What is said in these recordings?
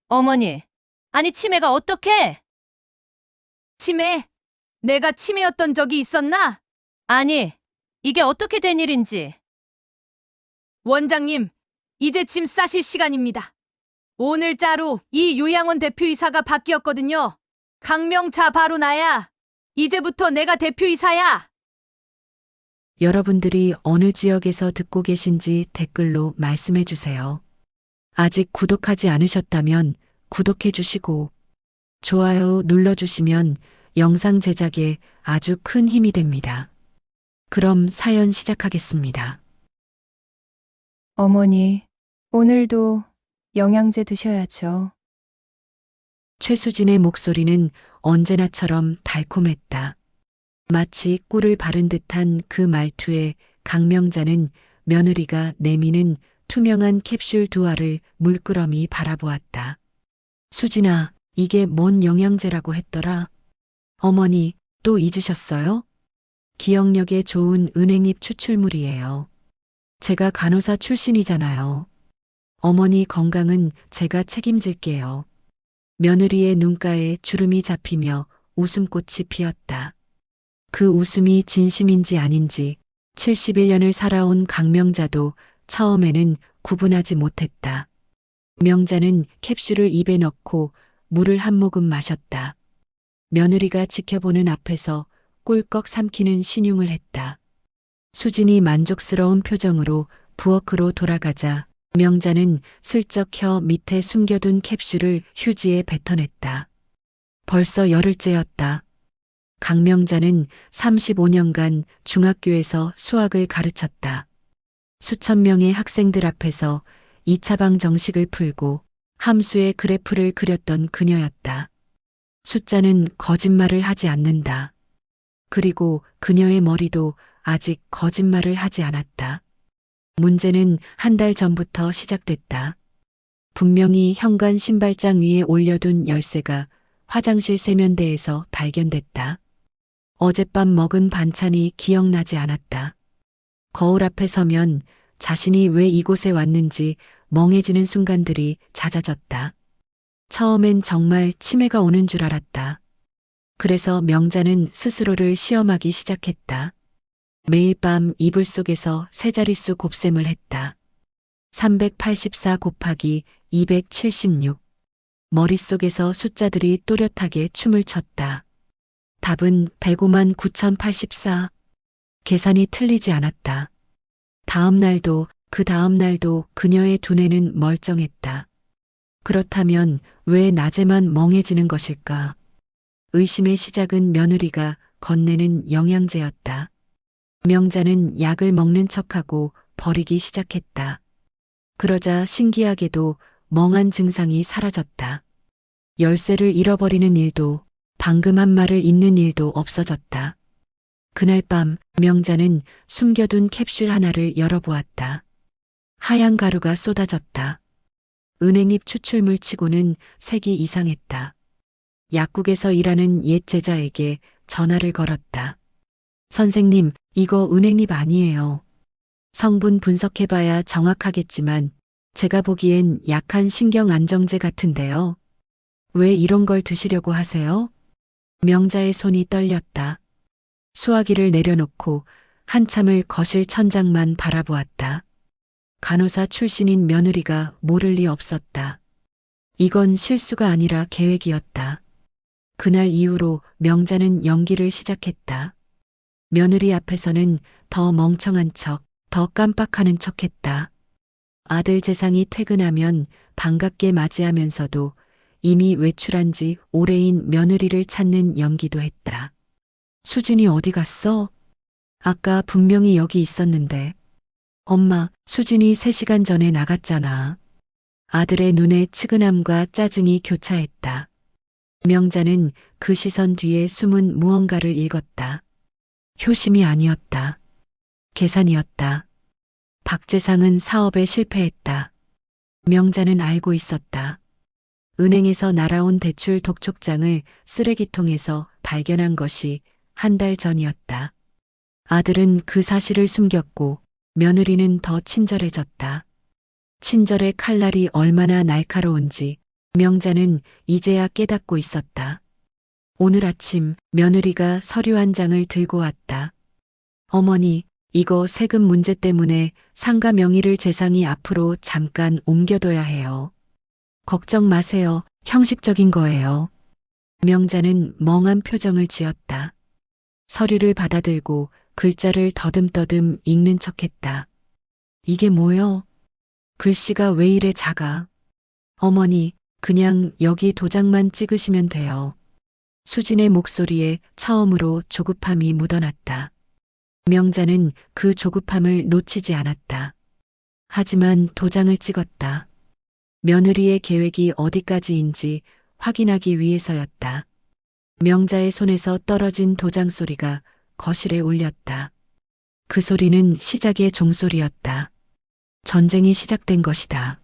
어머니, 아니 치매가 어떻게? 치매? 내가 치매였던 적이 있었나? 아니, 이게 어떻게 된 일인지. 원장님, 이제 짐 싸실 시간입니다. 오늘자로 이 요양원 대표이사가 바뀌었거든요. 강명차 바로 나야. 이제부터 내가 대표이사야. 여러분들이 어느 지역에서 듣고 계신지 댓글로 말씀해 주세요. 아직 구독하지 않으셨다면 구독해 주시고 좋아요 눌러주시면 영상 제작에 아주 큰 힘이 됩니다. 그럼 사연 시작하겠습니다. 어머니, 오늘도 영양제 드셔야죠. 최수진의 목소리는 언제나처럼 달콤했다. 마치 꿀을 바른 듯한 그 말투에 강명자는 며느리가 내미는 투명한 캡슐 두 알을 물끄러미 바라보았다. 수진아, 이게 뭔 영양제라고 했더라? 어머니, 또 잊으셨어요? 기억력에 좋은 은행잎 추출물이에요. 제가 간호사 출신이잖아요. 어머니 건강은 제가 책임질게요. 며느리의 눈가에 주름이 잡히며 웃음꽃이 피었다. 그 웃음이 진심인지 아닌지 71년을 살아온 강명자도 처음에는 구분하지 못했다. 명자는 캡슐을 입에 넣고 물을 한 모금 마셨다. 며느리가 지켜보는 앞에서 꿀꺽 삼키는 신용을 했다. 수진이 만족스러운 표정으로 부엌으로 돌아가자 명자는 슬쩍 혀 밑에 숨겨둔 캡슐을 휴지에 뱉어냈다. 벌써 열흘째였다. 강명자는 35년간 중학교에서 수학을 가르쳤다. 수천 명의 학생들 앞에서 2차방 정식을 풀고 함수의 그래프를 그렸던 그녀였다. 숫자는 거짓말을 하지 않는다. 그리고 그녀의 머리도 아직 거짓말을 하지 않았다. 문제는 한 달 전부터 시작됐다. 분명히 현관 신발장 위에 올려둔 열쇠가 화장실 세면대에서 발견됐다. 어젯밤 먹은 반찬이 기억나지 않았다. 거울 앞에 서면 자신이 왜 이곳에 왔는지 멍해지는 순간들이 잦아졌다. 처음엔 정말 치매가 오는 줄 알았다. 그래서 명자는 스스로를 시험하기 시작했다. 매일 밤 이불 속에서 세 자릿수 곱셈을 했다. 384 곱하기 276. 머릿속에서 숫자들이 또렷하게 춤을 췄다. 답은 105만 9084. 계산이 틀리지 않았다. 다음 날도 그 다음 날도 그녀의 두뇌는 멀쩡했다. 그렇다면 왜 낮에만 멍해지는 것일까? 의심의 시작은 며느리가 건네는 영양제였다. 명자는 약을 먹는 척하고 버리기 시작했다. 그러자 신기하게도 멍한 증상이 사라졌다. 열쇠를 잃어버리는 일도 방금 한 말을 잊는 일도 없어졌다. 그날 밤 명자는 숨겨둔 캡슐 하나를 열어보았다. 하얀 가루가 쏟아졌다. 은행잎 추출물 치고는 색이 이상했다. 약국에서 일하는 옛 제자에게 전화를 걸었다. 선생님, 이거 은행잎 아니에요. 성분 분석해봐야 정확하겠지만 제가 보기엔 약한 신경 안정제 같은데요. 왜 이런 걸 드시려고 하세요? 명자의 손이 떨렸다. 수화기를 내려놓고 한참을 거실 천장만 바라보았다. 간호사 출신인 며느리가 모를 리 없었다. 이건 실수가 아니라 계획이었다. 그날 이후로 명자는 연기를 시작했다. 며느리 앞에서는 더 멍청한 척, 더 깜빡하는 척했다. 아들 재상이 퇴근하면 반갑게 맞이하면서도 이미 외출한 지 오래인 며느리를 찾는 연기도 했다. 수진이 어디 갔어? 아까 분명히 여기 있었는데. 엄마, 수진이 3시간 전에 나갔잖아. 아들의 눈에 측은함과 짜증이 교차했다. 명자는 그 시선 뒤에 숨은 무언가를 읽었다. 효심이 아니었다. 계산이었다. 박재상은 사업에 실패했다. 명자는 알고 있었다. 은행에서 날아온 대출 독촉장을 쓰레기통에서 발견한 것이 한 달 전이었다. 아들은 그 사실을 숨겼고 며느리는 더 친절해졌다. 친절의 칼날이 얼마나 날카로운지 명자는 이제야 깨닫고 있었다. 오늘 아침 며느리가 서류 한 장을 들고 왔다. 어머니, 이거 세금 문제 때문에 상가 명의를 재산이 앞으로 잠깐 옮겨둬야 해요. 걱정 마세요. 형식적인 거예요. 명자는 멍한 표정을 지었다. 서류를 받아들고 글자를 더듬더듬 읽는 척했다. 이게 뭐요? 글씨가 왜 이래 작아? 어머니, 그냥 여기 도장만 찍으시면 돼요. 수진의 목소리에 처음으로 조급함이 묻어났다. 명자는 그 조급함을 놓치지 않았다. 하지만 도장을 찍었다. 며느리의 계획이 어디까지인지 확인하기 위해서였다. 명자의 손에서 떨어진 도장 소리가 거실에 울렸다. 그 소리는 시작의 종소리였다. 전쟁이 시작된 것이다.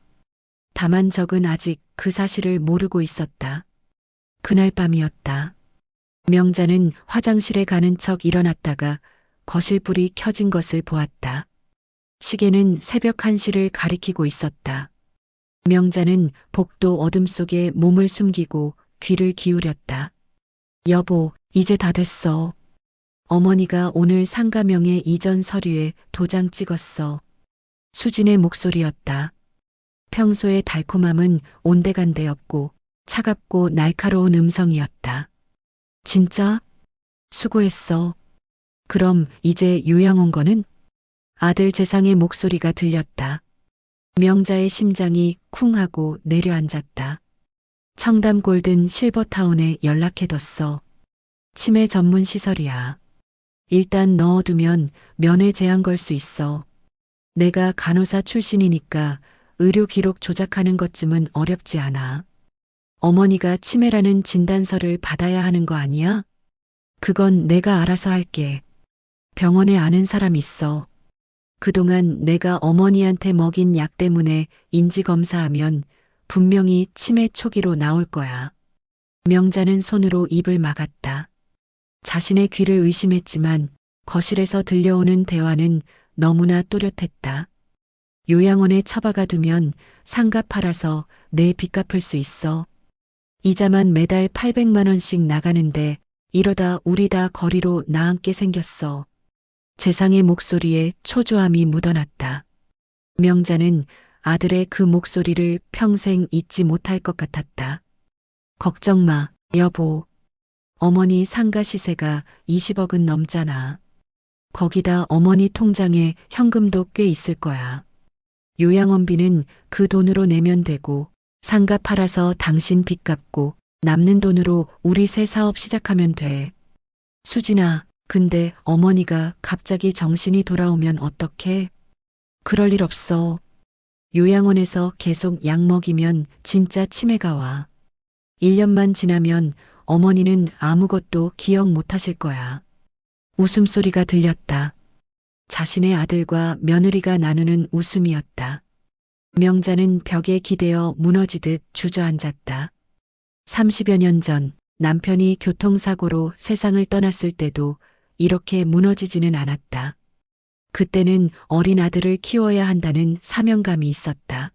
다만 적은 아직 그 사실을 모르고 있었다. 그날 밤이었다. 명자는 화장실에 가는 척 일어났다가 거실 불이 켜진 것을 보았다. 시계는 새벽 1시를 가리키고 있었다. 명자는 복도 어둠 속에 몸을 숨기고 귀를 기울였다. 여보, 이제 다 됐어. 어머니가 오늘 상가명의 이전 서류에 도장 찍었어. 수진의 목소리였다. 평소의 달콤함은 온데간데 없고 차갑고 날카로운 음성이었다. 진짜? 수고했어. 그럼 이제 요양원 거는? 아들 재상의 목소리가 들렸다. 명자의 심장이 쿵 하고 내려앉았다. 청담 골든 실버타운에 연락해뒀어. 치매 전문 시설이야. 일단 넣어두면 면회 제한 걸 수 있어. 내가 간호사 출신이니까 의료 기록 조작하는 것쯤은 어렵지 않아. 어머니가 치매라는 진단서를 받아야 하는 거 아니야? 그건 내가 알아서 할게. 병원에 아는 사람 있어. 그동안 내가 어머니한테 먹인 약 때문에 인지검사하면 분명히 치매 초기로 나올 거야. 명자는 손으로 입을 막았다. 자신의 귀를 의심했지만 거실에서 들려오는 대화는 너무나 또렷했다. 요양원에 처박아 두면 상가 팔아서 내 빚 갚을 수 있어. 이자만 매달 800만 원씩 나가는데 이러다 우리 다 거리로 나앉게 생겼어. 재상의 목소리에 초조함이 묻어났다. 명자는 아들의 그 목소리를 평생 잊지 못할 것 같았다. 걱정 마, 여보. 어머니 상가 시세가 20억은 넘잖아. 거기다 어머니 통장에 현금도 꽤 있을 거야. 요양원비는 그 돈으로 내면 되고 상가 팔아서 당신 빚 갚고 남는 돈으로 우리 새 사업 시작하면 돼. 수진아, 근데 어머니가 갑자기 정신이 돌아오면 어떡해? 그럴 일 없어. 요양원에서 계속 약 먹이면 진짜 치매가 와. 1년만 지나면 어머니는 아무것도 기억 못 하실 거야. 웃음소리가 들렸다. 자신의 아들과 며느리가 나누는 웃음이었다. 명자는 벽에 기대어 무너지듯 주저앉았다. 30여 년 전 남편이 교통사고로 세상을 떠났을 때도 이렇게 무너지지는 않았다. 그때는 어린 아들을 키워야 한다는 사명감이 있었다.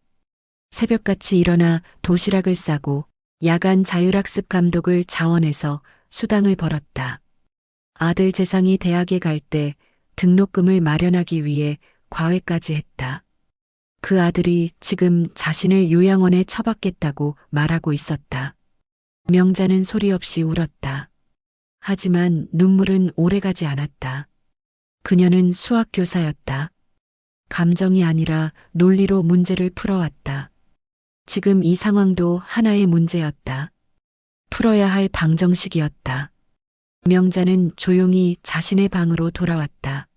새벽같이 일어나 도시락을 싸고 야간 자율학습 감독을 자원해서 수당을 벌었다. 아들 재상이 대학에 갈 때 등록금을 마련하기 위해 과외까지 했다. 그 아들이 지금 자신을 요양원에 처박겠다고 말하고 있었다. 명자는 소리 없이 울었다. 하지만 눈물은 오래가지 않았다. 그녀는 수학교사였다. 감정이 아니라 논리로 문제를 풀어왔다. 지금 이 상황도 하나의 문제였다. 풀어야 할 방정식이었다. 명자는 조용히 자신의 방으로 돌아왔다.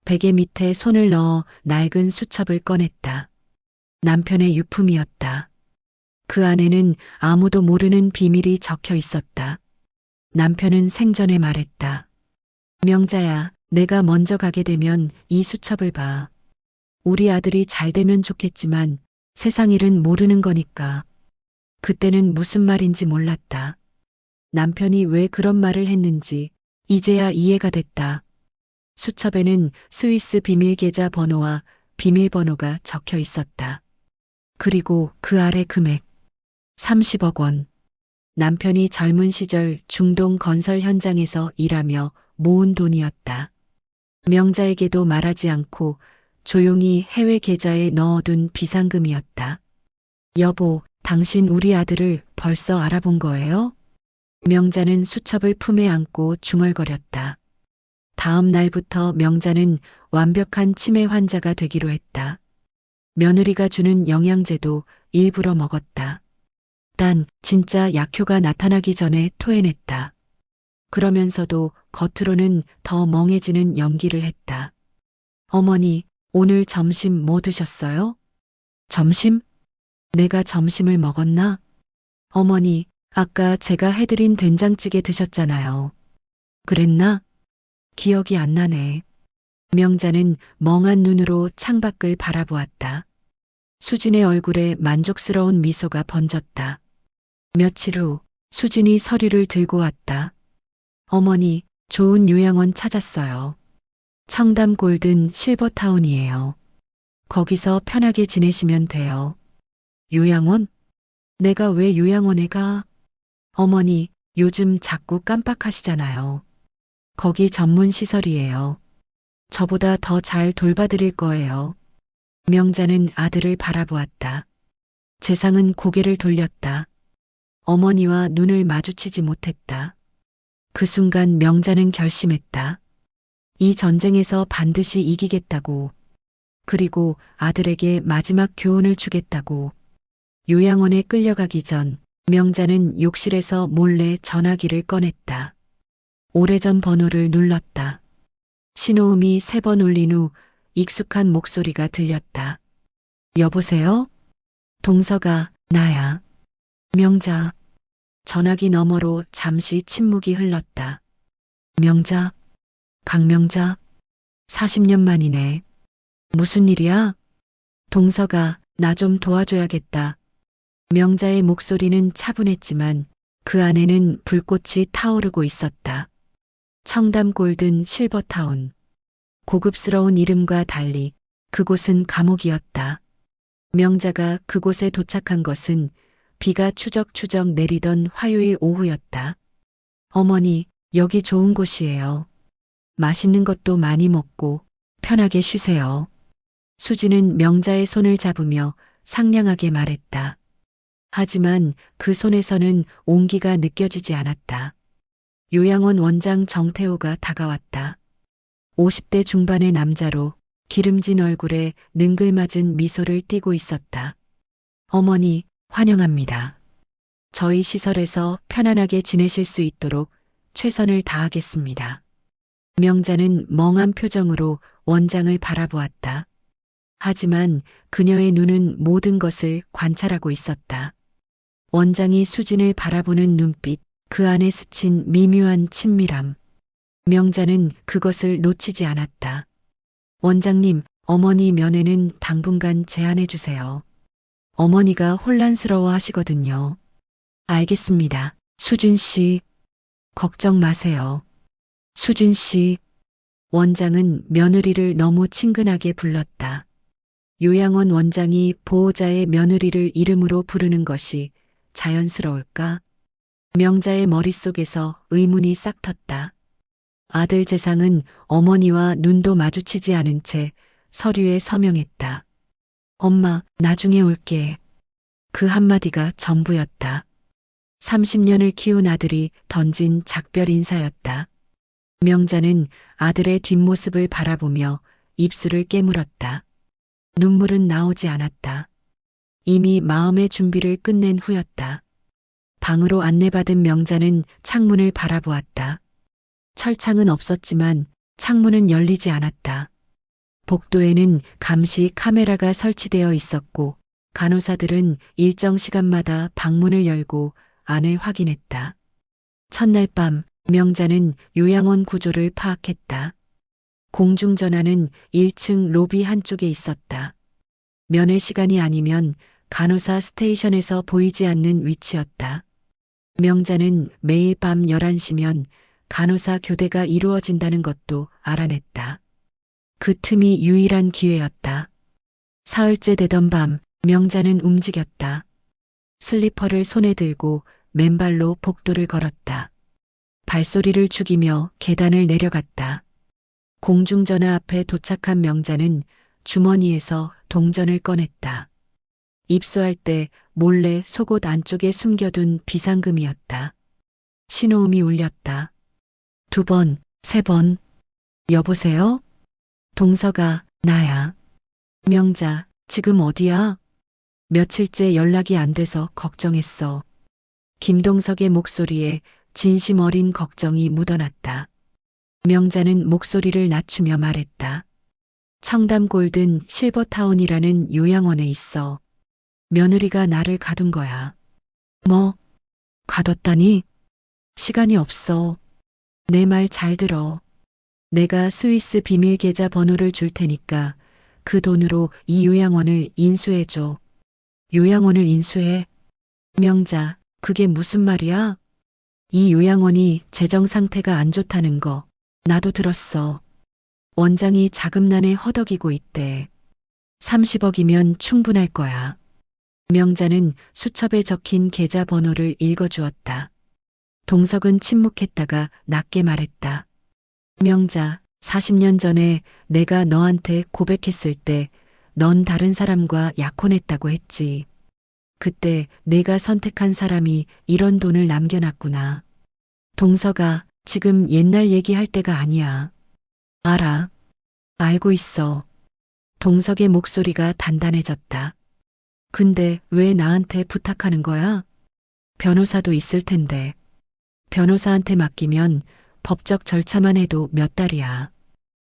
베개 밑에 손을 넣어 낡은 수첩을 꺼냈다. 남편의 유품이었다. 그 안에는 아무도 모르는 비밀이 적혀 있었다. 남편은 생전에 말했다. 명자야, 내가 먼저 가게 되면 이 수첩을 봐. 우리 아들이 잘 되면 좋겠지만 세상 일은 모르는 거니까. 그때는 무슨 말인지 몰랐다. 남편이 왜 그런 말을 했는지 이제야 이해가 됐다. 수첩에는 스위스 비밀 계좌 번호와 비밀번호가 적혀 있었다. 그리고 그 아래 금액. 30억 원. 남편이 젊은 시절 중동 건설 현장에서 일하며 모은 돈이었다. 명자에게도 말하지 않고 조용히 해외 계좌에 넣어둔 비상금이었다. 여보, 당신 우리 아들을 벌써 알아본 거예요? 명자는 수첩을 품에 안고 중얼거렸다. 다음 날부터 명자는 완벽한 치매 환자가 되기로 했다. 며느리가 주는 영양제도 일부러 먹었다. 단 진짜 약효가 나타나기 전에 토해냈다. 그러면서도 겉으로는 더 멍해지는 연기를 했다. 어머니, 오늘 점심 뭐 드셨어요? 점심? 내가 점심을 먹었나? 어머니, 아까 제가 해드린 된장찌개 드셨잖아요. 그랬나? 기억이 안 나네. 명자는 멍한 눈으로 창밖을 바라보았다. 수진의 얼굴에 만족스러운 미소가 번졌다. 며칠 후 수진이 서류를 들고 왔다. 어머니, 좋은 요양원 찾았어요. 청담 골든 실버타운이에요. 거기서 편하게 지내시면 돼요. 요양원? 내가 왜 요양원에 가? 어머니, 요즘 자꾸 깜빡하시잖아요. 거기 전문 시설이에요. 저보다 더 잘 돌봐드릴 거예요. 명자는 아들을 바라보았다. 재상은 고개를 돌렸다. 어머니와 눈을 마주치지 못했다. 그 순간 명자는 결심했다. 이 전쟁에서 반드시 이기겠다고. 그리고 아들에게 마지막 교훈을 주겠다고. 요양원에 끌려가기 전 명자는 욕실에서 몰래 전화기를 꺼냈다. 오래전 번호를 눌렀다. 신호음이 3번 울린 후 익숙한 목소리가 들렸다. 여보세요? 동서가, 나야. 명자. 전화기 너머로 잠시 침묵이 흘렀다. 명자? 강명자? 40년 만이네. 무슨 일이야? 동서가, 나 좀 도와줘야겠다. 명자의 목소리는 차분했지만 그 안에는 불꽃이 타오르고 있었다. 청담 골든 실버타운. 고급스러운 이름과 달리 그곳은 감옥이었다. 명자가 그곳에 도착한 것은 비가 추적추적 내리던 화요일 오후였다. 어머니, 여기 좋은 곳이에요. 맛있는 것도 많이 먹고 편하게 쉬세요. 수지는 명자의 손을 잡으며 상냥하게 말했다. 하지만 그 손에서는 온기가 느껴지지 않았다. 요양원 원장 정태호가 다가왔다. 50대 중반의 남자로 기름진 얼굴에 능글맞은 미소를 띠고 있었다. 어머니, 환영합니다. 저희 시설에서 편안하게 지내실 수 있도록 최선을 다하겠습니다. 명자는 멍한 표정으로 원장을 바라보았다. 하지만 그녀의 눈은 모든 것을 관찰하고 있었다. 원장이 수진을 바라보는 눈빛, 그 안에 스친 미묘한 친밀함. 명자는 그것을 놓치지 않았다. 원장님, 어머니 면회는 당분간 제한해 주세요. 어머니가 혼란스러워 하시거든요. 알겠습니다. 수진 씨, 걱정 마세요. 수진 씨. 원장은 며느리를 너무 친근하게 불렀다. 요양원 원장이 보호자의 며느리를 이름으로 부르는 것이 자연스러울까? 명자의 머릿속에서 의문이 싹 텄다. 아들 재상은 어머니와 눈도 마주치지 않은 채 서류에 서명했다. 엄마, 나중에 올게. 그 한마디가 전부였다. 30년을 키운 아들이 던진 작별 인사였다. 명자는 아들의 뒷모습을 바라보며 입술을 깨물었다. 눈물은 나오지 않았다. 이미 마음의 준비를 끝낸 후였다. 방으로 안내받은 명자는 창문을 바라보았다. 철창은 없었지만 창문은 열리지 않았다. 복도에는 감시 카메라가 설치되어 있었고 간호사들은 일정 시간마다 방문을 열고 안을 확인했다. 첫날 밤 명자는 요양원 구조를 파악했다. 공중전화는 1층 로비 한쪽에 있었다. 면회 시간이 아니면 간호사 스테이션에서 보이지 않는 위치였다. 명자는 매일 밤 11시면 간호사 교대가 이루어진다는 것도 알아냈다. 그 틈이 유일한 기회였다. 사흘째 되던 밤 명자는 움직였다. 슬리퍼를 손에 들고 맨발로 복도를 걸었다. 발소리를 죽이며 계단을 내려갔다. 공중전화 앞에 도착한 명자는 주머니에서 동전을 꺼냈다. 입수할 때 몰래 속옷 안쪽에 숨겨둔 비상금이었다. 신호음이 울렸다. 2번, 3번. 여보세요? 동서가, 나야. 명자, 지금 어디야? 며칠째 연락이 안 돼서 걱정했어. 김동석의 목소리에 진심 어린 걱정이 묻어났다. 명자는 목소리를 낮추며 말했다. 청담 골든 실버타운이라는 요양원에 있어. 며느리가 나를 가둔 거야. 뭐? 가뒀다니? 시간이 없어. 내 말 잘 들어. 내가 스위스 비밀 계좌 번호를 줄 테니까 그 돈으로 이 요양원을 인수해줘. 요양원을 인수해? 명자, 그게 무슨 말이야? 이 요양원이 재정 상태가 안 좋다는 거 나도 들었어. 원장이 자금난에 허덕이고 있대. 30억이면 충분할 거야. 명자는 수첩에 적힌 계좌 번호를 읽어주었다. 동석은 침묵했다가 낮게 말했다. 명자, 40년 전에 내가 너한테 고백했을 때 넌 다른 사람과 약혼했다고 했지. 그때 내가 선택한 사람이 이런 돈을 남겨놨구나. 동서가, 지금 옛날 얘기할 때가 아니야. 알아. 알고 있어. 동석의 목소리가 단단해졌다. 근데 왜 나한테 부탁하는 거야? 변호사도 있을 텐데. 변호사한테 맡기면 법적 절차만 해도 몇 달이야.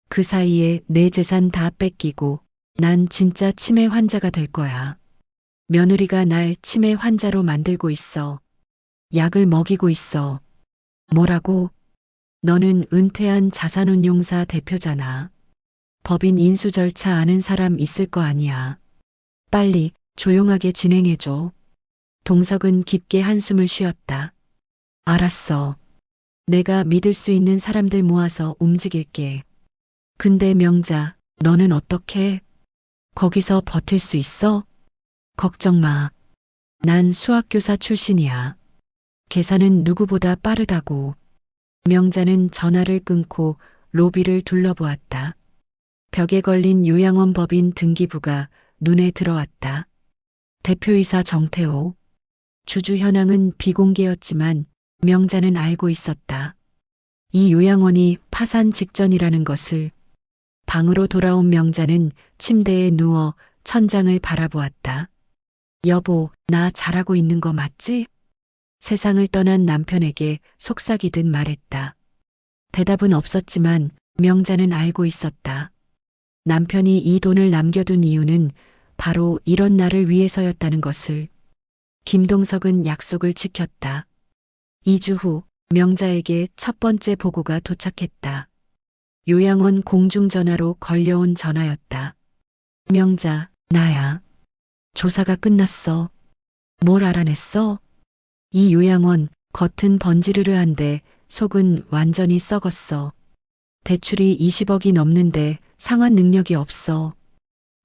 그 사이에 내 재산 다 뺏기고 난 진짜 치매 환자가 될 거야. 며느리가 날 치매 환자로 만들고 있어. 약을 먹이고 있어. 뭐라고? 너는 은퇴한 자산운용사 대표잖아. 법인 인수 절차 아는 사람 있을 거 아니야. 빨리 조용하게 진행해줘. 동석은 깊게 한숨을 쉬었다. 알았어. 내가 믿을 수 있는 사람들 모아서 움직일게. 근데 명자, 너는 어떻게? 거기서 버틸 수 있어? 걱정 마. 난 수학교사 출신이야. 계산은 누구보다 빠르다고. 명자는 전화를 끊고 로비를 둘러보았다. 벽에 걸린 요양원 법인 등기부가 눈에 들어왔다. 대표이사 정태호. 주주 현황은 비공개였지만 명자는 알고 있었다. 이 요양원이 파산 직전이라는 것을. 방으로 돌아온 명자는 침대에 누워 천장을 바라보았다. 여보, 나 잘하고 있는 거 맞지? 세상을 떠난 남편에게 속삭이듯 말했다. 대답은 없었지만 명자는 알고 있었다. 남편이 이 돈을 남겨둔 이유는 바로 이런 날을 위해서였다는 것을. 김동석은 약속을 지켰다. 2주 후 명자에게 첫 번째 보고가 도착했다. 요양원 공중전화로 걸려온 전화였다. 명자, 나야. 조사가 끝났어. 뭘 알아냈어? 이 요양원 겉은 번지르르한데 속은 완전히 썩었어. 대출이 20억이 넘는데 상환 능력이 없어.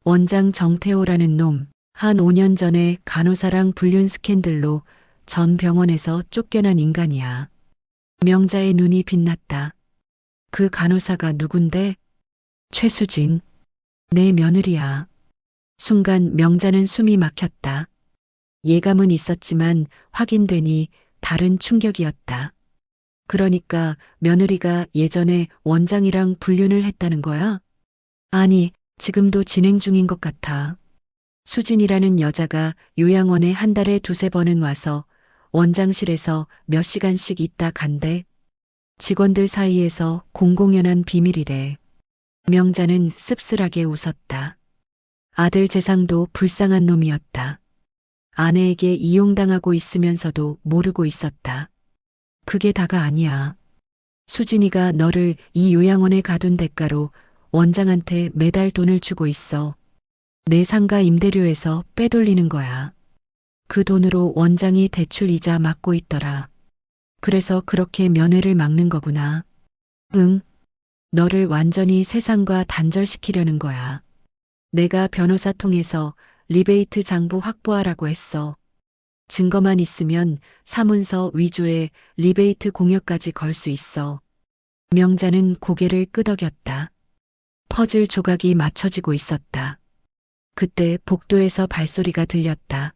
원장 정태호라는 놈, 한 5년 전에 간호사랑 불륜 스캔들로 전 병원에서 쫓겨난 인간이야. 명자의 눈이 빛났다. 그 간호사가 누군데? 최수진. 내 며느리야. 순간 명자는 숨이 막혔다. 예감은 있었지만 확인되니 다른 충격이었다. 그러니까 며느리가 예전에 원장이랑 불륜을 했다는 거야? 아니, 지금도 진행 중인 것 같아. 수진이라는 여자가 요양원에 한 달에 2~3번은 와서 원장실에서 몇 시간씩 있다 간대. 직원들 사이에서 공공연한 비밀이래. 명자는 씁쓸하게 웃었다. 아들 재상도 불쌍한 놈이었다. 아내에게 이용당하고 있으면서도 모르고 있었다. 그게 다가 아니야. 수진이가 너를 이 요양원에 가둔 대가로 원장한테 매달 돈을 주고 있어. 내 상가 임대료에서 빼돌리는 거야. 그 돈으로 원장이 대출 이자 막고 있더라. 그래서 그렇게 면회를 막는 거구나. 응. 너를 완전히 세상과 단절시키려는 거야. 내가 변호사 통해서 리베이트 장부 확보하라고 했어. 증거만 있으면 사문서 위조에 리베이트 공여까지 걸 수 있어. 명자는 고개를 끄덕였다. 퍼즐 조각이 맞춰지고 있었다. 그때 복도에서 발소리가 들렸다.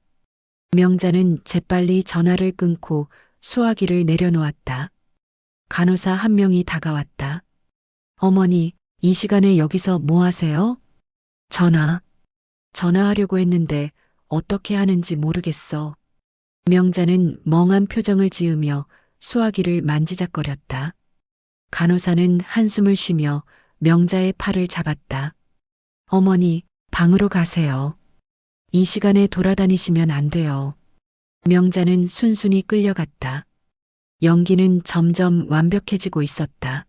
명자는 재빨리 전화를 끊고 수화기를 내려놓았다. 간호사 한 명이 다가왔다. 어머니, 이 시간에 여기서 뭐 하세요? 전화하려고 했는데 어떻게 하는지 모르겠어. 명자는 멍한 표정을 지으며 수화기를 만지작거렸다. 간호사는 한숨을 쉬며 명자의 팔을 잡았다. 어머니, 방으로 가세요. 이 시간에 돌아다니시면 안 돼요. 명자는 순순히 끌려갔다. 연기는 점점 완벽해지고 있었다.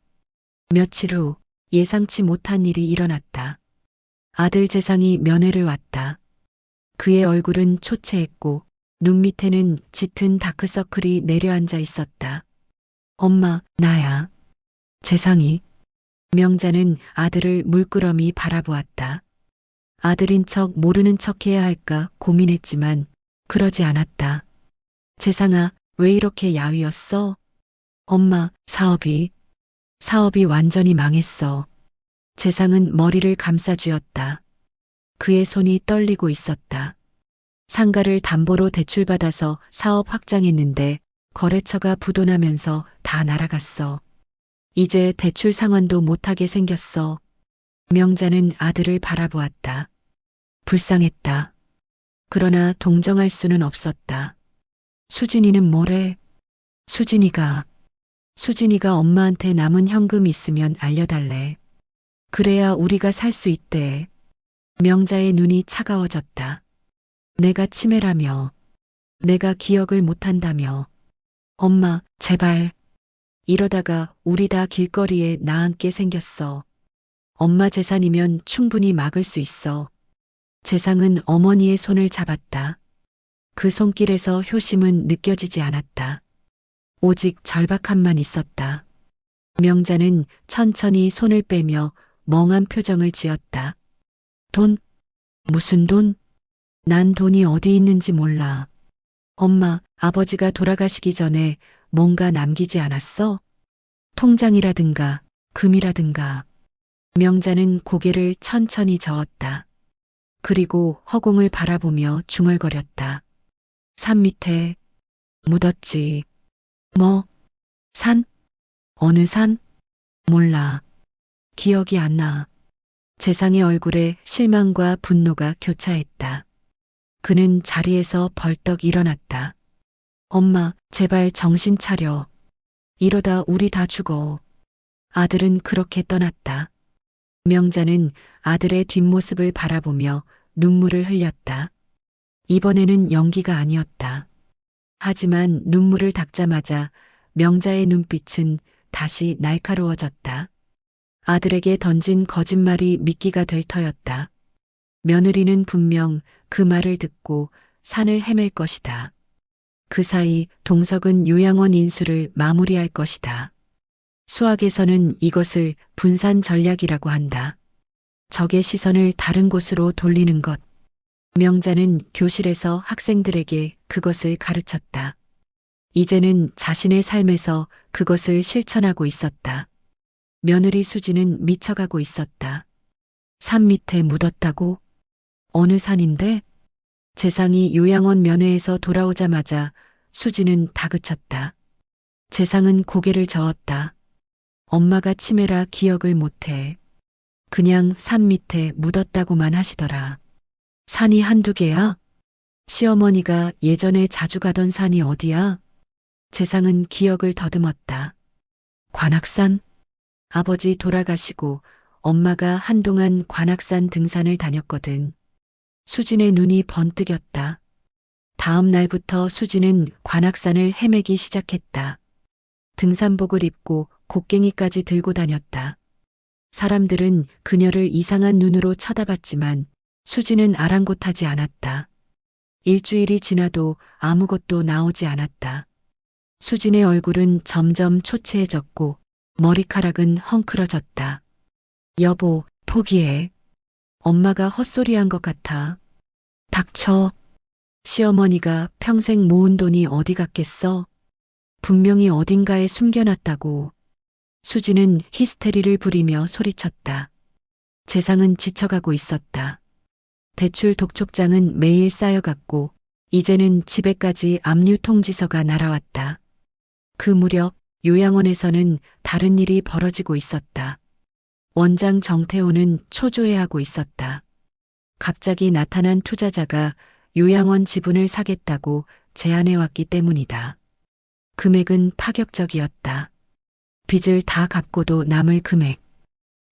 며칠 후 예상치 못한 일이 일어났다. 아들 재상이 면회를 왔다. 그의 얼굴은 초췌했고 눈 밑에는 짙은 다크서클이 내려앉아 있었다. 엄마, 나야. 재상이. 명자는 아들을 물끄러미 바라보았다. 아들인 척 모르는 척 해야 할까 고민했지만 그러지 않았다. 재상아, 왜 이렇게 야위었어? 엄마, 사업이 완전히 망했어. 재상은 머리를 감싸쥐었다. 그의 손이 떨리고 있었다. 상가를 담보로 대출받아서 사업 확장했는데 거래처가 부도나면서 다 날아갔어. 이제 대출 상환도 못하게 생겼어. 명자는 아들을 바라보았다. 불쌍했다. 그러나 동정할 수는 없었다. 수진이는 뭐래? 수진이가 엄마한테 남은 현금 있으면 알려달래. 그래야 우리가 살 수 있대. 명자의 눈이 차가워졌다. 내가 치매라며. 내가 기억을 못한다며. 엄마, 제발. 이러다가 우리 다 길거리에 나앉게 생겼어. 엄마 재산이면 충분히 막을 수 있어. 재상은 어머니의 손을 잡았다. 그 손길에서 효심은 느껴지지 않았다. 오직 절박함만 있었다. 명자는 천천히 손을 빼며 멍한 표정을 지었다. 돈? 무슨 돈? 난 돈이 어디 있는지 몰라. 엄마, 아버지가 돌아가시기 전에 뭔가 남기지 않았어? 통장이라든가 금이라든가. 명자는 고개를 천천히 저었다. 그리고 허공을 바라보며 중얼거렸다. 산 밑에 묻었지. 뭐? 산? 어느 산? 몰라. 기억이 안 나. 재상의 얼굴에 실망과 분노가 교차했다. 그는 자리에서 벌떡 일어났다. 엄마, 제발 정신 차려. 이러다 우리 다 죽어. 아들은 그렇게 떠났다. 명자는 아들의 뒷모습을 바라보며 눈물을 흘렸다. 이번에는 연기가 아니었다. 하지만 눈물을 닦자마자 명자의 눈빛은 다시 날카로워졌다. 아들에게 던진 거짓말이 미끼가 될 터였다. 며느리는 분명 그 말을 듣고 산을 헤맬 것이다. 그 사이 동석은 요양원 인수를 마무리할 것이다. 수학에서는 이것을 분산 전략이라고 한다. 적의 시선을 다른 곳으로 돌리는 것. 명자는 교실에서 학생들에게 그것을 가르쳤다. 이제는 자신의 삶에서 그것을 실천하고 있었다. 며느리 수지는 미쳐가고 있었다. 산 밑에 묻었다고? 어느 산인데? 재상이 요양원 면회에서 돌아오자마자 수지는 다그쳤다. 재상은 고개를 저었다. 엄마가 치매라 기억을 못해. 그냥 산 밑에 묻었다고만 하시더라. 산이 한두 개야? 시어머니가 예전에 자주 가던 산이 어디야? 재상은 기억을 더듬었다. 관악산? 아버지 돌아가시고 엄마가 한동안 관악산 등산을 다녔거든. 수진의 눈이 번뜩였다. 다음 날부터 수진은 관악산을 헤매기 시작했다. 등산복을 입고 곡괭이까지 들고 다녔다. 사람들은 그녀를 이상한 눈으로 쳐다봤지만 수진은 아랑곳하지 않았다. 일주일이 지나도 아무것도 나오지 않았다. 수진의 얼굴은 점점 초췌해졌고 머리카락은 헝클어졌다. 여보, 포기해. 엄마가 헛소리한 것 같아. 닥쳐. 시어머니가 평생 모은 돈이 어디 갔겠어? 분명히 어딘가에 숨겨놨다고. 수지는 히스테리를 부리며 소리쳤다. 재상은 지쳐가고 있었다. 대출 독촉장은 매일 쌓여갔고 이제는 집에까지 압류 통지서가 날아왔다. 그 무렵 요양원에서는 다른 일이 벌어지고 있었다. 원장 정태호는 초조해하고 있었다. 갑자기 나타난 투자자가 요양원 지분을 사겠다고 제안해왔기 때문이다. 금액은 파격적이었다. 빚을 다 갚고도 남을 금액.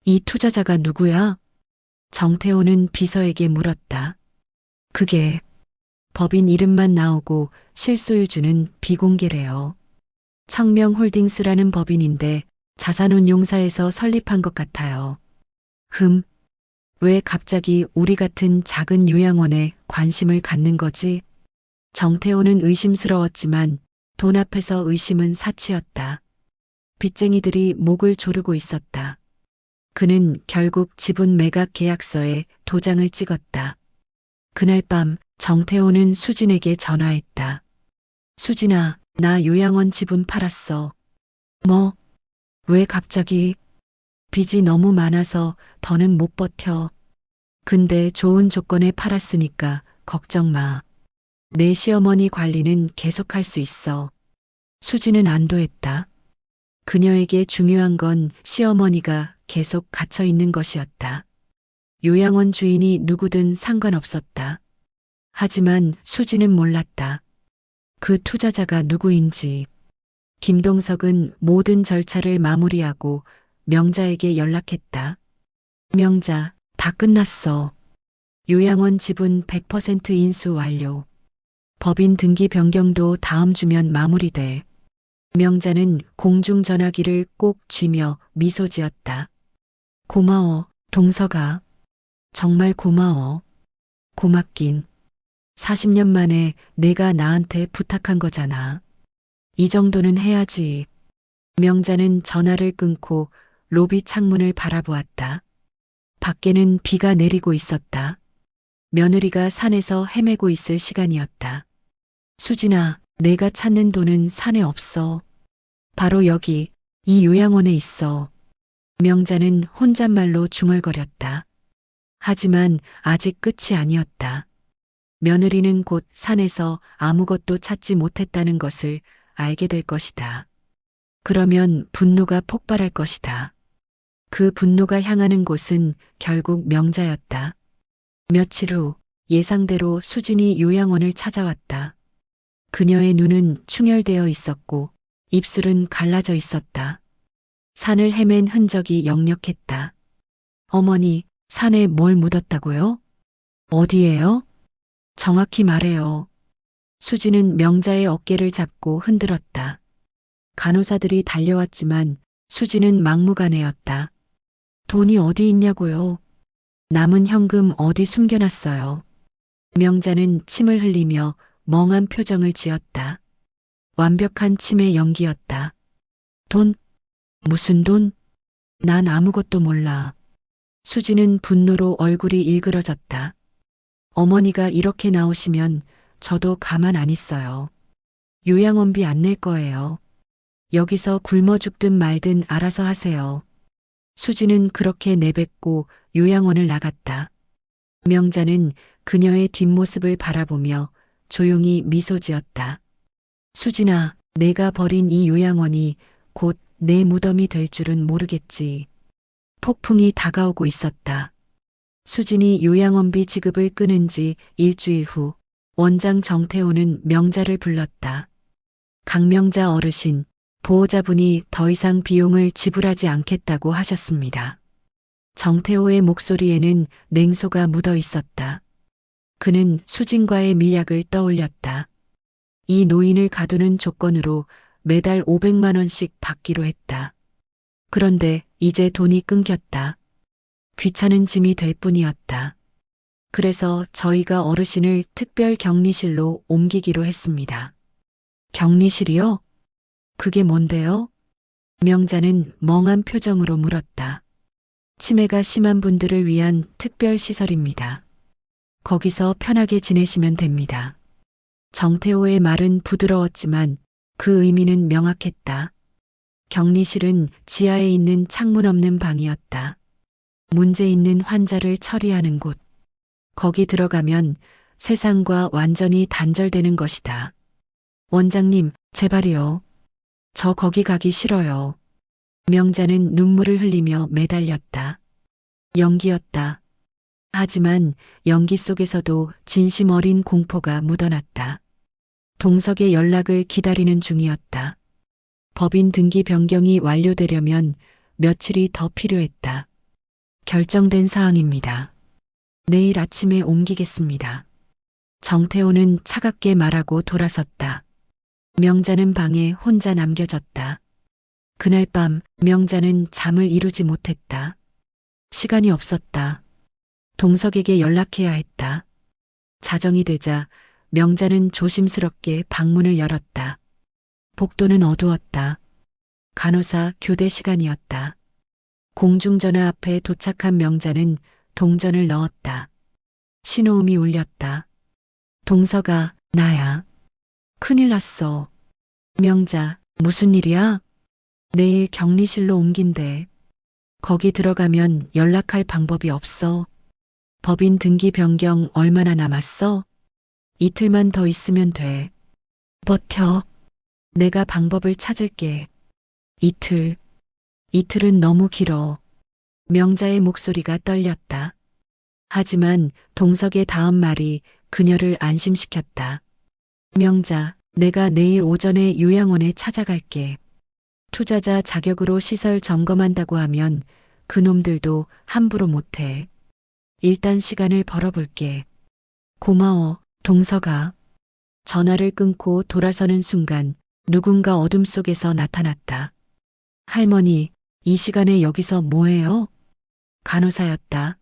이 투자자가 누구야? 정태호는 비서에게 물었다. 그게 법인 이름만 나오고 실소유주는 비공개래요. 청명홀딩스라는 법인인데 자산운용사에서 설립한 것 같아요. 왜 갑자기 우리 같은 작은 요양원에 관심을 갖는 거지? 정태호는 의심스러웠지만 돈 앞에서 의심은 사치였다. 빚쟁이들이 목을 조르고 있었다. 그는 결국 지분 매각 계약서에 도장을 찍었다. 그날 밤 정태호는 수진에게 전화했다. 수진아, 나 요양원 지분 팔았어. 뭐? 왜 갑자기? 빚이 너무 많아서 더는 못 버텨. 근데 좋은 조건에 팔았으니까 걱정 마. 내 시어머니 관리는 계속할 수 있어. 수진은 안도했다. 그녀에게 중요한 건 시어머니가 계속 갇혀 있는 것이었다. 요양원 주인이 누구든 상관없었다. 하지만 수진은 몰랐다. 그 투자자가 누구인지. 김동석은 모든 절차를 마무리하고 명자에게 연락했다. 명자, 다 끝났어. 요양원 지분 100% 인수 완료. 법인 등기 변경도 다음 주면 마무리돼. 명자는 공중전화기를 꼭 쥐며 미소 지었다. 고마워, 동석아. 정말 고마워. 고맙긴. 40년 만에 내가 나한테 부탁한 거잖아. 이 정도는 해야지. 명자는 전화를 끊고 로비 창문을 바라보았다. 밖에는 비가 내리고 있었다. 며느리가 산에서 헤매고 있을 시간이었다. 수진아, 내가 찾는 돈은 산에 없어. 바로 여기, 이 요양원에 있어. 명자는 혼잣말로 중얼거렸다. 하지만 아직 끝이 아니었다. 며느리는 곧 산에서 아무것도 찾지 못했다는 것을 알게 될 것이다. 그러면 분노가 폭발할 것이다. 그 분노가 향하는 곳은 결국 명자였다. 며칠 후 예상대로 수진이 요양원을 찾아왔다. 그녀의 눈은 충혈되어 있었고 입술은 갈라져 있었다. 산을 헤맨 흔적이 역력했다. 어머니, 산에 뭘 묻었다고요? 어디에요? 정확히 말해요. 수진은 명자의 어깨를 잡고 흔들었다. 간호사들이 달려왔지만 수진은 막무가내였다. 돈이 어디 있냐고요? 남은 현금 어디 숨겨놨어요? 명자는 침을 흘리며 멍한 표정을 지었다. 완벽한 침의 연기였다. 돈? 무슨 돈? 난 아무것도 몰라. 수진은 분노로 얼굴이 일그러졌다. 어머니가 이렇게 나오시면 저도 가만 안 있어요. 요양원비 안 낼 거예요. 여기서 굶어 죽든 말든 알아서 하세요. 수진은 그렇게 내뱉고 요양원을 나갔다. 명자는 그녀의 뒷모습을 바라보며 조용히 미소 지었다. 수진아, 내가 버린 이 요양원이 곧 내 무덤이 될 줄은 모르겠지. 폭풍이 다가오고 있었다. 수진이 요양원비 지급을 끊은 지 일주일 후 원장 정태호는 명자를 불렀다. 강명자 어르신, 보호자분이 더 이상 비용을 지불하지 않겠다고 하셨습니다. 정태호의 목소리에는 냉소가 묻어 있었다. 그는 수진과의 밀약을 떠올렸다. 이 노인을 가두는 조건으로 매달 500만 원씩 받기로 했다. 그런데 이제 돈이 끊겼다. 귀찮은 짐이 될 뿐이었다. 그래서 저희가 어르신을 특별 격리실로 옮기기로 했습니다. 격리실이요? 그게 뭔데요? 명자는 멍한 표정으로 물었다. 치매가 심한 분들을 위한 특별 시설입니다. 거기서 편하게 지내시면 됩니다. 정태호의 말은 부드러웠지만 그 의미는 명확했다. 격리실은 지하에 있는 창문 없는 방이었다. 문제 있는 환자를 처리하는 곳. 거기 들어가면 세상과 완전히 단절되는 것이다. 원장님, 제발이요. 저 거기 가기 싫어요. 명자는 눈물을 흘리며 매달렸다. 연기였다. 하지만 연기 속에서도 진심 어린 공포가 묻어났다. 동석의 연락을 기다리는 중이었다. 법인 등기 변경이 완료되려면 며칠이 더 필요했다. 결정된 사항입니다. 내일 아침에 옮기겠습니다. 정태호는 차갑게 말하고 돌아섰다. 명자는 방에 혼자 남겨졌다. 그날 밤 명자는 잠을 이루지 못했다. 시간이 없었다. 동석에게 연락해야 했다. 자정이 되자 명자는 조심스럽게 방문을 열었다. 복도는 어두웠다. 간호사 교대 시간이었다. 공중전화 앞에 도착한 명자는 동전을 넣었다. 신호음이 울렸다. 동석아, 나야. 큰일 났어. 명자, 무슨 일이야? 내일 격리실로 옮긴대. 거기 들어가면 연락할 방법이 없어. 법인 등기 변경 얼마나 남았어? 이틀만 더 있으면 돼. 버텨. 내가 방법을 찾을게. 이틀. 이틀은 너무 길어. 명자의 목소리가 떨렸다. 하지만 동석의 다음 말이 그녀를 안심시켰다. 명자, 내가 내일 오전에 요양원에 찾아갈게. 투자자 자격으로 시설 점검한다고 하면 그놈들도 함부로 못해. 일단 시간을 벌어볼게. 고마워, 동석아. 전화를 끊고 돌아서는 순간 누군가 어둠 속에서 나타났다. 할머니, 이 시간에 여기서 뭐해요? 간호사였다.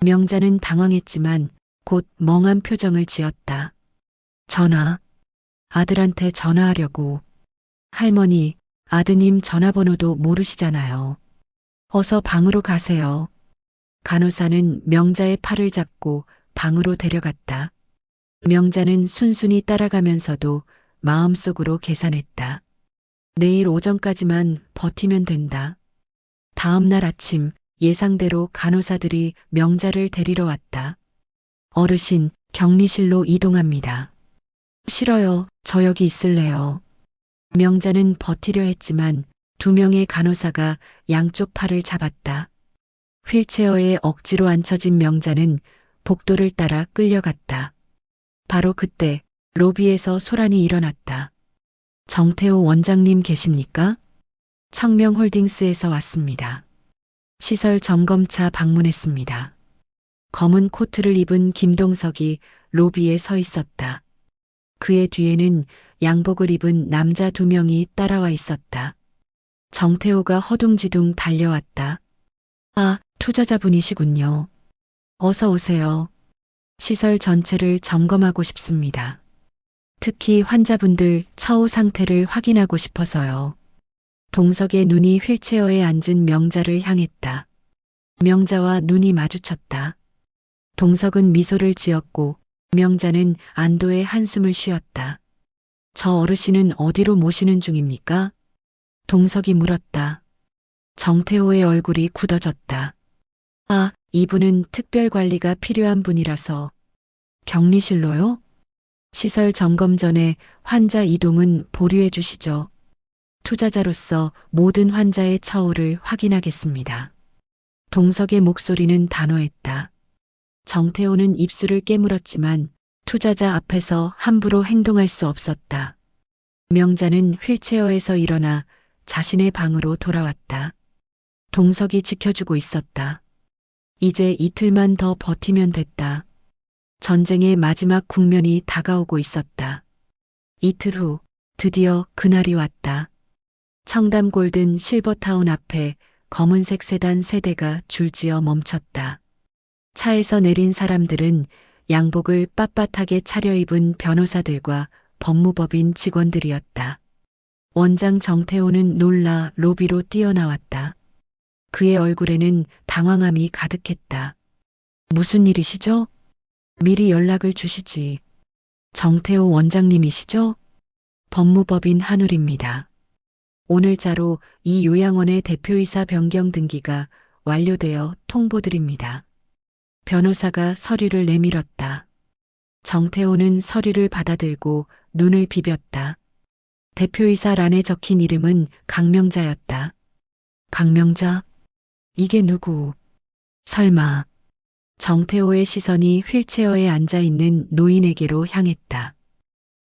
명자는 당황했지만 곧 멍한 표정을 지었다. 전화. 아들한테 전화하려고. 할머니, 아드님 전화번호도 모르시잖아요. 어서 방으로 가세요. 간호사는 명자의 팔을 잡고 방으로 데려갔다. 명자는 순순히 따라가면서도 마음속으로 계산했다. 내일 오전까지만 버티면 된다. 다음 날 아침 예상대로 간호사들이 명자를 데리러 왔다. 어르신, 격리실로 이동합니다. 싫어요. 저 여기 있을래요. 명자는 버티려 했지만 2명의 간호사가 양쪽 팔을 잡았다. 휠체어에 억지로 앉혀진 명자는 복도를 따라 끌려갔다. 바로 그때 로비에서 소란이 일어났다. 정태호 원장님 계십니까? 청명홀딩스에서 왔습니다. 시설 점검차 방문했습니다. 검은 코트를 입은 김동석이 로비에 서 있었다. 그의 뒤에는 양복을 입은 남자 2명이 따라와 있었다. 정태호가 허둥지둥 달려왔다. 아, 투자자분이시군요. 어서 오세요. 시설 전체를 점검하고 싶습니다. 특히 환자분들 처우 상태를 확인하고 싶어서요. 동석의 눈이 휠체어에 앉은 명자를 향했다. 명자와 눈이 마주쳤다. 동석은 미소를 지었고 명자는 안도의 한숨을 쉬었다. 저 어르신은 어디로 모시는 중입니까? 동석이 물었다. 정태호의 얼굴이 굳어졌다. 아, 이분은 특별 관리가 필요한 분이라서. 격리실로요? 시설 점검 전에 환자 이동은 보류해 주시죠. 투자자로서 모든 환자의 처우를 확인하겠습니다. 동석의 목소리는 단호했다. 정태호는 입술을 깨물었지만 투자자 앞에서 함부로 행동할 수 없었다. 명자는 휠체어에서 일어나 자신의 방으로 돌아왔다. 동석이 지켜주고 있었다. 이제 이틀만 더 버티면 됐다. 전쟁의 마지막 국면이 다가오고 있었다. 이틀 후 드디어 그날이 왔다. 청담 골든 실버타운 앞에 검은색 세단 3대가 줄지어 멈췄다. 차에서 내린 사람들은 양복을 빳빳하게 차려입은 변호사들과 법무법인 직원들이었다. 원장 정태호는 놀라 로비로 뛰어나왔다. 그의 얼굴에는 당황함이 가득했다. 무슨 일이시죠? 미리 연락을 주시지. 정태호 원장님이시죠? 법무법인 한울입니다. 오늘자로 이 요양원의 대표이사 변경 등기가 완료되어 통보드립니다. 변호사가 서류를 내밀었다. 정태호는 서류를 받아들고 눈을 비볐다. 대표이사 란에 적힌 이름은 강명자였다. 강명자? 이게 누구? 설마. 정태호의 시선이 휠체어에 앉아 있는 노인에게로 향했다.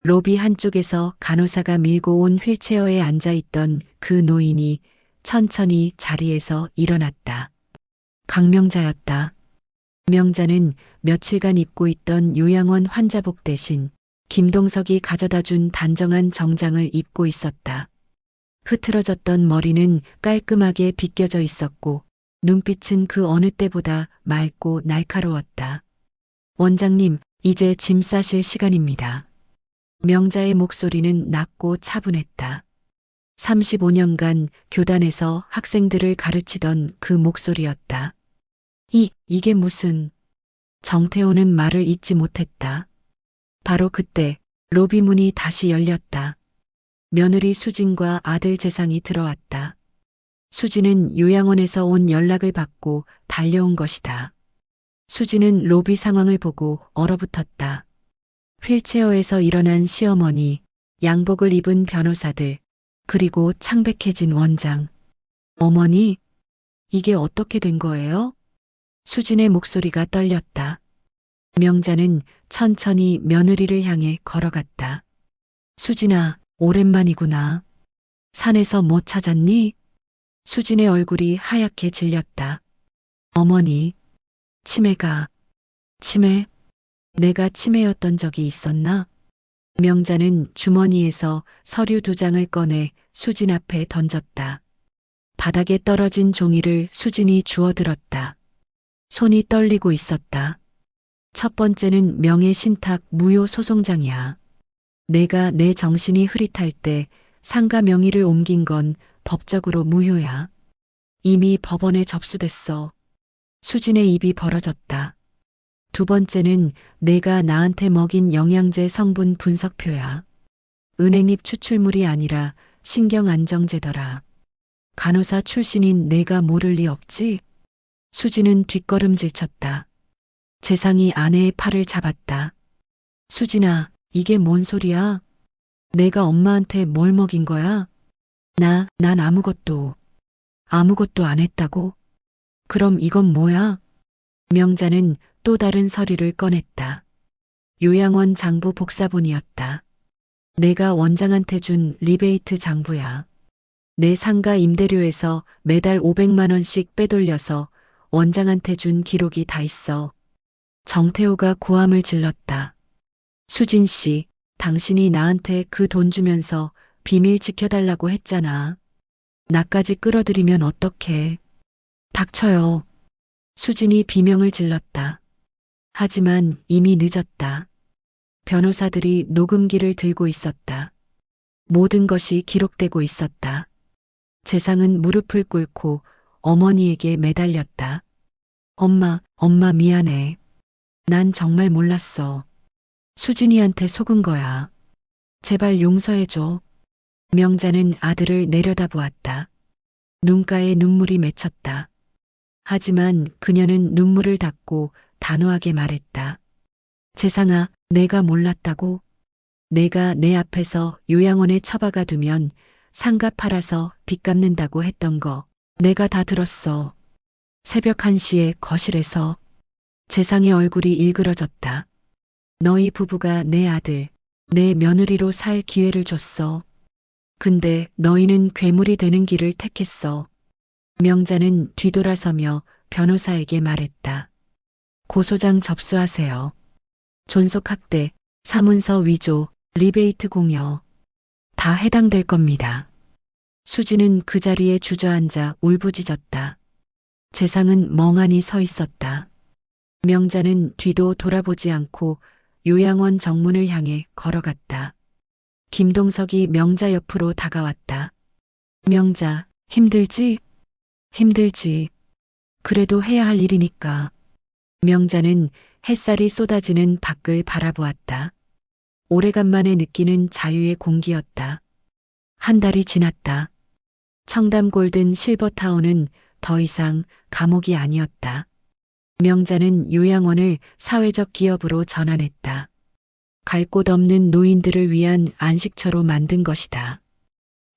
로비 한쪽에서 간호사가 밀고 온 휠체어에 앉아 있던 그 노인이 천천히 자리에서 일어났다. 강명자였다. 명자는 며칠간 입고 있던 요양원 환자복 대신 김동석이 가져다 준 단정한 정장을 입고 있었다. 흐트러졌던 머리는 깔끔하게 빗겨져 있었고 눈빛은 그 어느 때보다 맑고 날카로웠다. 원장님, 이제 짐 싸실 시간입니다. 명자의 목소리는 낮고 차분했다. 35년간 교단에서 학생들을 가르치던 그 목소리였다. 이게 무슨... 정태호는 말을 잇지 못했다. 바로 그때 로비 문이 다시 열렸다. 며느리 수진과 아들 재상이 들어왔다. 수진은 요양원에서 온 연락을 받고 달려온 것이다. 수진은 로비 상황을 보고 얼어붙었다. 휠체어에서 일어난 시어머니, 양복을 입은 변호사들, 그리고 창백해진 원장. 어머니, 이게 어떻게 된 거예요? 수진의 목소리가 떨렸다. 명자는 천천히 며느리를 향해 걸어갔다. 수진아, 오랜만이구나. 산에서 못 찾았니? 수진의 얼굴이 하얗게 질렸다. 어머니, 치매? 내가 치매였던 적이 있었나? 명자는 주머니에서 서류 2장을 꺼내 수진 앞에 던졌다. 바닥에 떨어진 종이를 수진이 주워들었다. 손이 떨리고 있었다. 첫 번째는 명예신탁 무효 소송장이야. 내가 내 정신이 흐릿할 때 상가 명의를 옮긴 건 법적으로 무효야. 이미 법원에 접수됐어. 수진의 입이 벌어졌다. 두 번째는 내가 나한테 먹인 영양제 성분 분석표야. 은행잎 추출물이 아니라 신경안정제더라. 간호사 출신인 내가 모를 리 없지? 수진은 뒷걸음질 쳤다. 재상이 아내의 팔을 잡았다. 수진아, 이게 뭔 소리야? 내가 엄마한테 뭘 먹인 거야? 난 아무것도 안 했다고? 그럼 이건 뭐야? 명자는 또 다른 서류를 꺼냈다. 요양원 장부 복사본이었다. 내가 원장한테 준 리베이트 장부야. 내 상가 임대료에서 매달 500만 원씩 빼돌려서 원장한테 준 기록이 다 있어. 정태호가 고함을 질렀다. 수진 씨, 당신이 나한테 그 돈 주면서 비밀 지켜달라고 했잖아. 나까지 끌어들이면 어떡해. 닥쳐요. 수진이 비명을 질렀다. 하지만 이미 늦었다. 변호사들이 녹음기를 들고 있었다. 모든 것이 기록되고 있었다. 재상은 무릎을 꿇고 어머니에게 매달렸다. 엄마 미안해. 난 정말 몰랐어. 수진이한테 속은 거야. 제발 용서해줘. 명자는 아들을 내려다보았다. 눈가에 눈물이 맺혔다. 하지만 그녀는 눈물을 닦고 단호하게 말했다. 재상아, 내가 몰랐다고? 내가 내 앞에서 요양원에 처박아 두면 상가 팔아서 빚 갚는다고 했던 거 내가 다 들었어. 새벽 1시에 거실에서. 재상의 얼굴이 일그러졌다. 너희 부부가 내 아들, 내 며느리로 살 기회를 줬어. 근데 너희는 괴물이 되는 길을 택했어. 명자는 뒤돌아서며 변호사에게 말했다. 고소장 접수하세요. 존속학대, 사문서 위조, 리베이트 공여. 다 해당될 겁니다. 수지는 그 자리에 주저앉아 울부짖었다. 재상은 멍하니 서 있었다. 명자는 뒤도 돌아보지 않고 요양원 정문을 향해 걸어갔다. 김동석이 명자 옆으로 다가왔다. 명자, 힘들지? 힘들지. 그래도 해야 할 일이니까. 명자는 햇살이 쏟아지는 밖을 바라보았다. 오래간만에 느끼는 자유의 공기였다. 한 달이 지났다. 청담 골든 실버타운은 더 이상 감옥이 아니었다. 명자는 요양원을 사회적 기업으로 전환했다. 갈 곳 없는 노인들을 위한 안식처로 만든 것이다.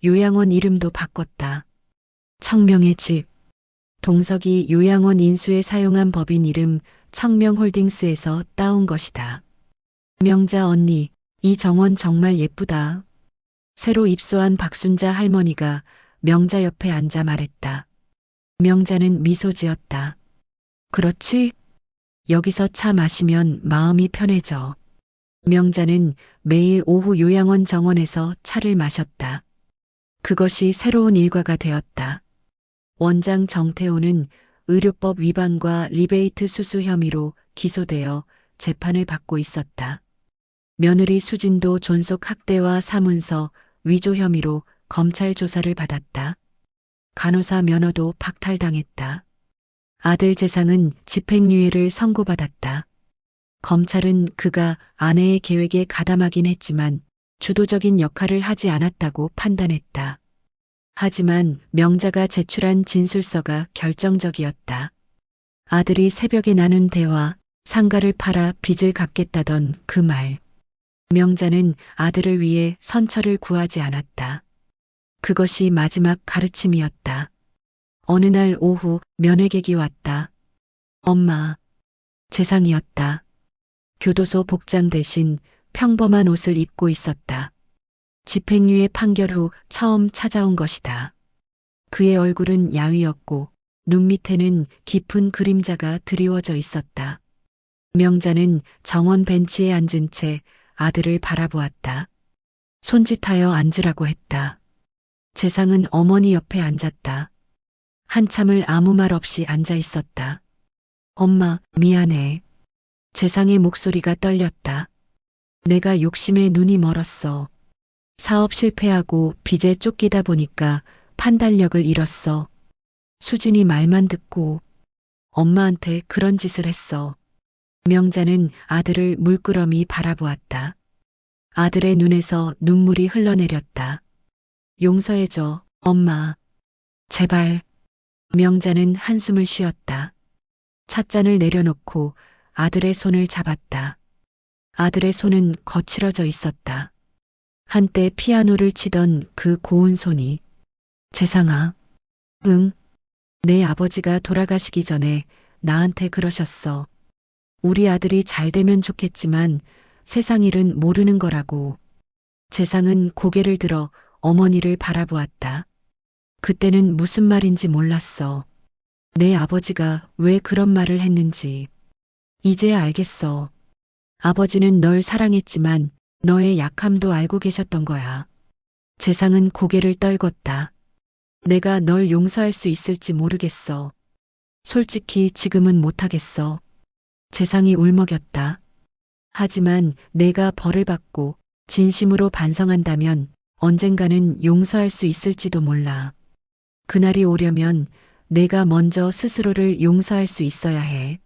요양원 이름도 바꿨다. 청명의 집. 동석이 요양원 인수에 사용한 법인 이름 청명홀딩스에서 따온 것이다. 명자 언니, 이 정원 정말 예쁘다. 새로 입소한 박순자 할머니가 명자 옆에 앉아 말했다. 명자는 미소 지었다. 그렇지? 여기서 차 마시면 마음이 편해져. 명자는 매일 오후 요양원 정원에서 차를 마셨다. 그것이 새로운 일과가 되었다. 원장 정태호는 의료법 위반과 리베이트 수수 혐의로 기소되어 재판을 받고 있었다. 며느리 수진도 존속 학대와 사문서 위조 혐의로 검찰 조사를 받았다. 간호사 면허도 박탈당했다. 아들 재상은 집행유예를 선고받았다. 검찰은 그가 아내의 계획에 가담하긴 했지만 주도적인 역할을 하지 않았다고 판단했다. 하지만 명자가 제출한 진술서가 결정적이었다. 아들이 새벽에 나눈 대화, 상가를 팔아 빚을 갚겠다던 그 말. 명자는 아들을 위해 선처를 구하지 않았다. 그것이 마지막 가르침이었다. 어느 날 오후 면회객이 왔다. 엄마, 재상이었다. 교도소 복장 대신 평범한 옷을 입고 있었다. 집행유예 판결 후 처음 찾아온 것이다. 그의 얼굴은 야위었고 눈 밑에는 깊은 그림자가 드리워져 있었다. 명자는 정원 벤치에 앉은 채 아들을 바라보았다. 손짓하여 앉으라고 했다. 재상은 어머니 옆에 앉았다. 한참을 아무 말 없이 앉아 있었다. 엄마, 미안해. 재상의 목소리가 떨렸다. 내가 욕심에 눈이 멀었어. 사업 실패하고 빚에 쫓기다 보니까 판단력을 잃었어. 수진이 말만 듣고 엄마한테 그런 짓을 했어. 명자는 아들을 물끄러미 바라보았다. 아들의 눈에서 눈물이 흘러내렸다. 용서해줘, 엄마. 제발. 명자는 한숨을 쉬었다. 찻잔을 내려놓고 아들의 손을 잡았다. 아들의 손은 거칠어져 있었다. 한때 피아노를 치던 그 고운 손이. 재상아. 응. 내 아버지가 돌아가시기 전에 나한테 그러셨어. 우리 아들이 잘 되면 좋겠지만 세상 일은 모르는 거라고. 재상은 고개를 들어 어머니를 바라보았다. 그때는 무슨 말인지 몰랐어. 내 아버지가 왜 그런 말을 했는지. 이제야 알겠어. 아버지는 널 사랑했지만 너의 약함도 알고 계셨던 거야. 재상은 고개를 떨궜다. 내가 널 용서할 수 있을지 모르겠어. 솔직히 지금은 못하겠어. 재상이 울먹였다. 하지만 내가 벌을 받고 진심으로 반성한다면 언젠가는 용서할 수 있을지도 몰라. 그날이 오려면 내가 먼저 스스로를 용서할 수 있어야 해.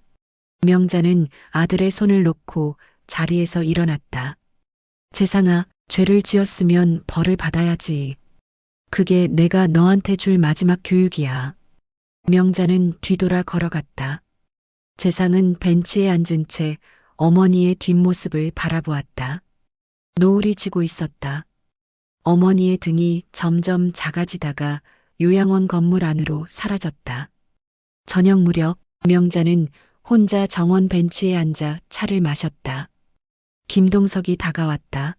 명자는 아들의 손을 놓고 자리에서 일어났다. 재상아, 죄를 지었으면 벌을 받아야지. 그게 내가 너한테 줄 마지막 교육이야. 명자는 뒤돌아 걸어갔다. 재상은 벤치에 앉은 채 어머니의 뒷모습을 바라보았다. 노을이 지고 있었다. 어머니의 등이 점점 작아지다가 요양원 건물 안으로 사라졌다. 저녁 무렵 명자는 혼자 정원 벤치에 앉아 차를 마셨다. 김동석이 다가왔다.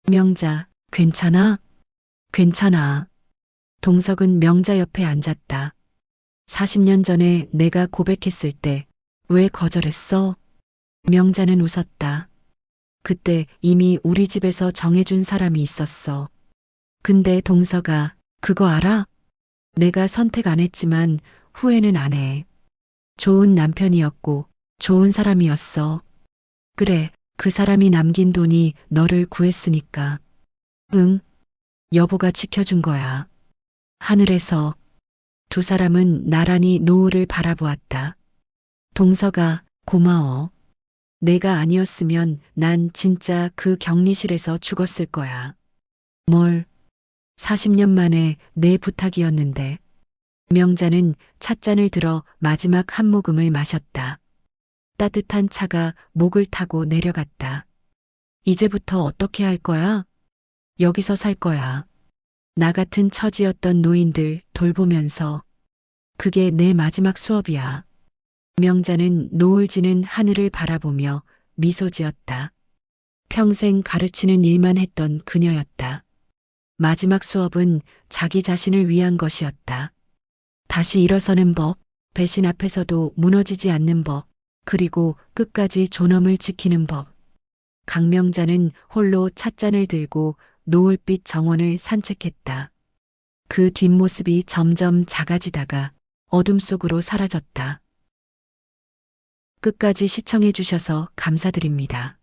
명자, 괜찮아? 괜찮아. 동석은 명자 옆에 앉았다. 40년 전에 내가 고백했을 때 왜 거절했어? 명자는 웃었다. 그때 이미 우리 집에서 정해준 사람이 있었어. 근데 동석아, 그거 알아? 내가 선택 안 했지만 후회는 안 해. 좋은 남편이었고 좋은 사람이었어. 그래, 그 사람이 남긴 돈이 너를 구했으니까. 응, 여보가 지켜준 거야. 하늘에서. 두 사람은 나란히 노을을 바라보았다. 동석아, 고마워. 내가 아니었으면 난 진짜 그 격리실에서 죽었을 거야. 뭘? 40년 만에 내 부탁이었는데. 명자는 찻잔을 들어 마지막 한 모금을 마셨다. 따뜻한 차가 목을 타고 내려갔다. 이제부터 어떻게 할 거야? 여기서 살 거야. 나 같은 처지였던 노인들 돌보면서. 그게 내 마지막 수업이야. 명자는 노을 지는 하늘을 바라보며 미소 지었다. 평생 가르치는 일만 했던 그녀였다. 마지막 수업은 자기 자신을 위한 것이었다. 다시 일어서는 법, 배신 앞에서도 무너지지 않는 법, 그리고 끝까지 존엄을 지키는 법. 강명자는 홀로 찻잔을 들고 노을빛 정원을 산책했다. 그 뒷모습이 점점 작아지다가 어둠 속으로 사라졌다. 끝까지 시청해 주셔서 감사드립니다.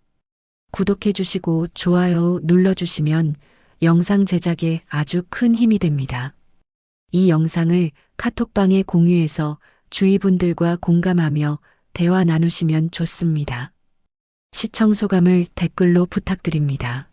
구독해 주시고 좋아요 눌러 주시면 영상 제작에 아주 큰 힘이 됩니다. 이 영상을 카톡방에 공유해서 주위 분들과 공감하며 대화 나누시면 좋습니다. 시청 소감을 댓글로 부탁드립니다.